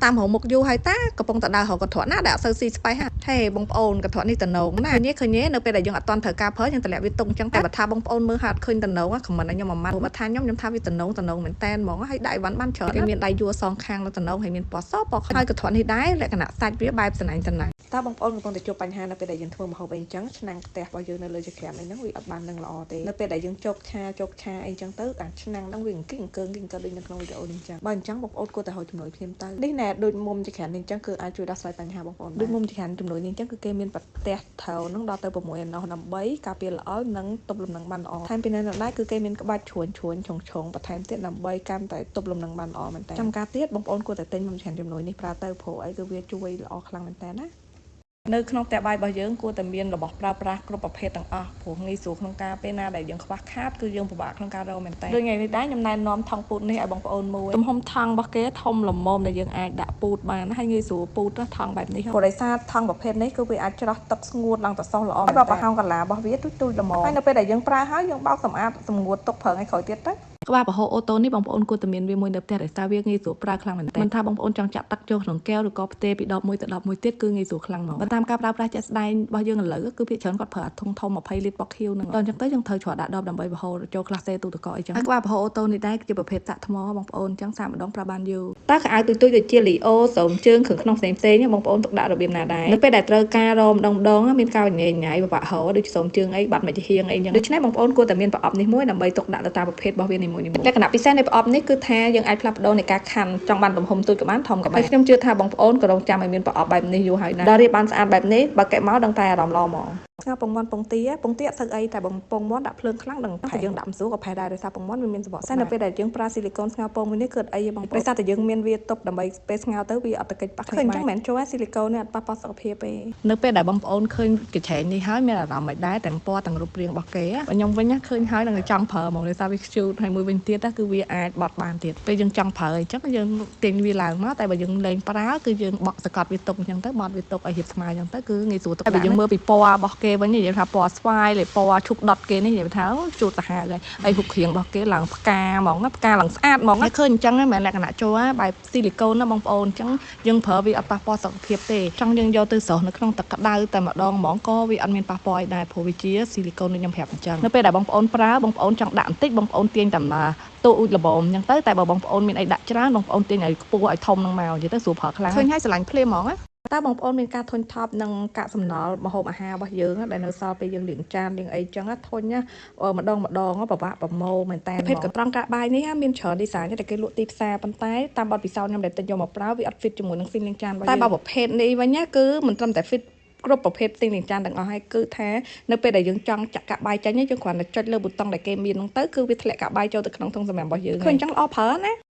តាមហៅមុខយូរហើយតាកំពុងតែដើររកកន្ធាត់ណាដែលអត់សូវស៊ីស្បៃហាត់ហេបងប្អូនកន្ធាត់នេះតំណងណាឃើញនៅពេលដែលយើងអត់តន់ត្រូវការប្រើយើងតម្លាក់វាទុកអញ្ចឹងតែបើថាបងប្អូនមើលហាត់ឃើញតំណងខមមិនឲ្យខ្ញុំមួយម៉ាត់បើថាខ្ញុំថាវាតំណងមែនតែនហ្មងហើយដៃវ៉ាន់បានច្រើនវាមានដៃយួរសងខាងនៅតំណងហើយមានពណ៌សពណ៌ហើយកន្ធាត់នេះដែរលក្ខណៈសាច់វាបែបសណាញ់តើបងប្អូនកំពុងតែជួបបញ្ហានៅពេលដែលយើងធ្វើម្ហូបអីអញ្ចឹងឆ្នាំងផ្ទះរបស់យើងនៅលើចក្រាមអីហ្នឹងវាអត់បាននឹងល្អទេនៅពេលដែលយើងជោគឆាអីចឹងទៅអាឆ្នាំងហ្នឹងវាអង្គើដូចនៅក្នុងវីដេអូនេះអញ្ចឹងបើអញ្ចឹងបងប្អូនគួរតែហៅជំនួយភ្លាមទៅនេះណែដូចមុំចក្រាមនេះអញ្ចឹងគឺអាចជួយដោះស្រាយបញ្ហាបងប្អូនដូចមុំចក្រាមជំនួយនេះអញ្ចឹងគឺគេមានប្រទេសថៅហ្នឹងដល់ទៅ6ឯណោះដើម្បីការពារល្អនិងទប់លំនឹងបានល្អថែមពីនេះដែរគឺគេមានក្បាច់ជ្រួញឆុងបន្ថែមទៀតដើម្បីកាន់តែទប់លំនឹងបានល្អមែនតើចាំការទៀតបងប្អូនគួរតែទិញមុំចក្រាមជំនួយនេះប្រើទៅព្រោះអីគឺវាជួយល្អខ្លាំងមែនតើណានៅក្នុងផ្ទះបាយរបស់យើងគួរតែមានរបស់ប្រើប្រាស់គ្រប់ប្រភេទទាំងអស់ព្រោះងាយស្រួលក្នុងការពេលណាដែលយើងខ្វះខាតគឺយើងពិបាកក្នុងការរកមែនតើដូចថ្ងៃនេះដែរខ្ញុំណែនាំថង់ពូតនេះឲ្យបងប្អូនមួយទំហំថង់របស់គេធំល្មមដែលយើងអាចដាក់ពូតបានហើយងាយស្រួលពូតថង់បែបនេះព្រោះដោយសារថង់ប្រភេទនេះគឺវាអាចច្រោះទឹកស្ងួតឡើងទៅសោះល្អហើយបើប្រហោងកាឡារបស់វាទូចល្មមហើយនៅពេលដែលយើងប្រើហើយយើងបោកសម្អាតសម្ងួតទុកព្រឹងឲ្យក្រោយទៀតទៅក្បាលប្រហោអូតូនេះបងប្អូនគួរតែមានវាមួយនៅផ្ទះដោយសារវាងាយស្រួលប្រើខ្លាំងមែនតើមិនថាបងប្អូនចង់ចាក់ទឹកចូលក្នុងកែវឬក៏ផ្ទេពី11ទៅ11ទៀតគឺងាយស្រួលខ្លាំងមកបើតាមការប្រើប្រាស់ជាក់ស្ដែងរបស់យើងឥឡូវគឺភាគច្រើនគាត់ប្រើអាធុងធំ20លីត្ររបស់ខៀវហ្នឹងដល់អញ្ចឹងទៅយើងត្រូវច្រកដាក់ដបដើម្បីប្រហោចូលក្លាសេទូទឹកកកអីចឹងហើយក្បាលប្រហោអូតូនេះដែរជាប្រភេទសាក់ថ្មបងប្អូនអញ្ចឹងសាកម្ដងប្រើបានយូរតើខោអាវទុយដូចជាលីអូស្រោមជើងគ្រឿងក្នុងផ្សេងបងប្អូនទុកដាក់របៀបណាដែរនៅពេលដែលត្រូវការរម្ដងមានការញ៉ៃញ៉ៃបបាក់ហោដូចស្រោមជើងអីបាត់មកជាហៀងអីចឹងដូច្នេះបងប្អូនគួរតែមានប្រអប់នេះមួយដើម្បីទុកដាក់ទៅតាមប្រភេទរបស់វានីមួយៗលក្ខណៈពិសេសនៃប្រអប់នេះគឺថាយើងអាចផ្លាស់ប្ដូរនៃការខាន់ចង់បានទំហំទូចក៏បានធំក៏បានខ្ញុំជឿថាបងប្អូនក៏រងចាំឲ្យមានប្រអប់បែបនេះយូរហើយដែរដល់រៀបបានស្អាតបែបនេះបើកែមកដឹងតែអារម្មណ៍ល្អហ្មងស្ងោរពងមាន់ពងទាអត់ស្អីអីតែបងពងមាន់ដាក់ភ្លើងខ្លាំងដឹងតែយើងដាក់ម្សៅក៏ផេះដែរដោយសារពងមាន់វាមានសបកស្អាតនៅពេលដែលយើងប្រើស៊ីលីកូនស្ងោរពងមួយនេះគឺអីបងប្អូនដោយសារតែយើងមានវាទប់ដើម្បីពេលស្ងោរទៅវាអត់ទៅកិច្ចប៉ះគ្នាឃើញអញ្ចឹងមិនចូលស៊ីលីកូននេះអត់ប៉ះពាល់សុខភាពទេនៅពេលដែលបងប្អូនឃើញកញ្ឆេងនេះហើយមានអារម្មណ៍មិនដែរទាំងពណ៌ទាំងរូបរាងរបស់គេខ្ញុំវិញឃើញហើយនឹងចង់ប្រើហ្មងដោយសារវាខ្ជូតហើយមួយវិញទៀតគឺវាអាចបត់បានទៀតពេលយើងចង់ប្រើអញ្ចឹងយើងទាញវាឡើងមកតែបើយើងលែងប្រើគឺយើងបកសកត់វាទុកអញ្ចឹងទៅបត់វាទុកឲ្យរៀបស្មើអញ្ចឹងទៅគឺងាយស្រួលទុកតែបើយើងមើលពីពណ៌របស់គេវិញនិយាយថាពណ៌ស្វាយលេពណ៌ឈុកដុតគេនេះនិយាយថាជូតសាហាវហើយរូបរាងរបស់គេឡើងផ្កាហ្មងផ្កាឡើងស្អាតហ្មងឃើញអញ្ចឹងមិនមែនលក្ខណៈចូលបែបស៊ីលីកូនណាបងប្អូនអញ្ចឹងយើងប្រើវាអត់ប៉ះពាល់សុខភាពទេចង់យើងយកទៅស្រុះនៅក្នុងទឹកក្តៅតែម្ដងហ្មងក៏វាអត់មានប៉ះពាល់អីដែរព្រោះវាជាស៊ីលីកូនដូចខ្ញុំប្រាប់អញ្ចឹងនៅពេលដែលបងប្អូនប្រើបងប្អូនចង់ដាក់បន្តិចបងប្អូនទាញតាមណាតូអ៊ូចលបងអញ្ចឹងទៅតែបើបងប្អូនមានអីដាក់ច្រើនបងប្អូនទាញឲ្យខ្ពស់ឲ្យធំនឹងមកនិយាយទៅស្រួលប្រើខ្លាំងឃើញហើយស្រឡាញ់ភ្លាមហ្មងណាតើបងប្អូនមានការធុញថប់នឹងកាកសំណល់ម្ហូបអាហាររបស់យើងដែលនៅសល់ពេលយើងលាងចានលាងអីចឹងធុញម្ដងប្របាក់ប្រមោមែនតើប្រភេទកត្រង់កាកបាយនេះមានច្រើនឌីហ្សាញតែគេលក់ទីផ្សារប៉ុន្តែតាមបទពិសោធន៍ខ្ញុំដែលទិញយកមកប្រើវាអត់ fit ជាមួយនឹងស៊ីនលាងចានរបស់យើងតែបើប្រភេទនេះវិញគឺមិនត្រឹមតែ fitគ្រប់ប្រភេទស៊ីនលាងចានទាំងអស់ហើយគឺថានៅពេលដែលយើងចង់ចាក់កាកបាយចេញយើងគ្រាន់តែចុចលើប៊ូតុងដែលគេមានហ្នឹងទៅគឺវាធ្លាក់កាកបាយចូលទៅក្នុងធុងសម្រាមរបស់យើងឃើញអញ្ចឹងល្អប្រើណា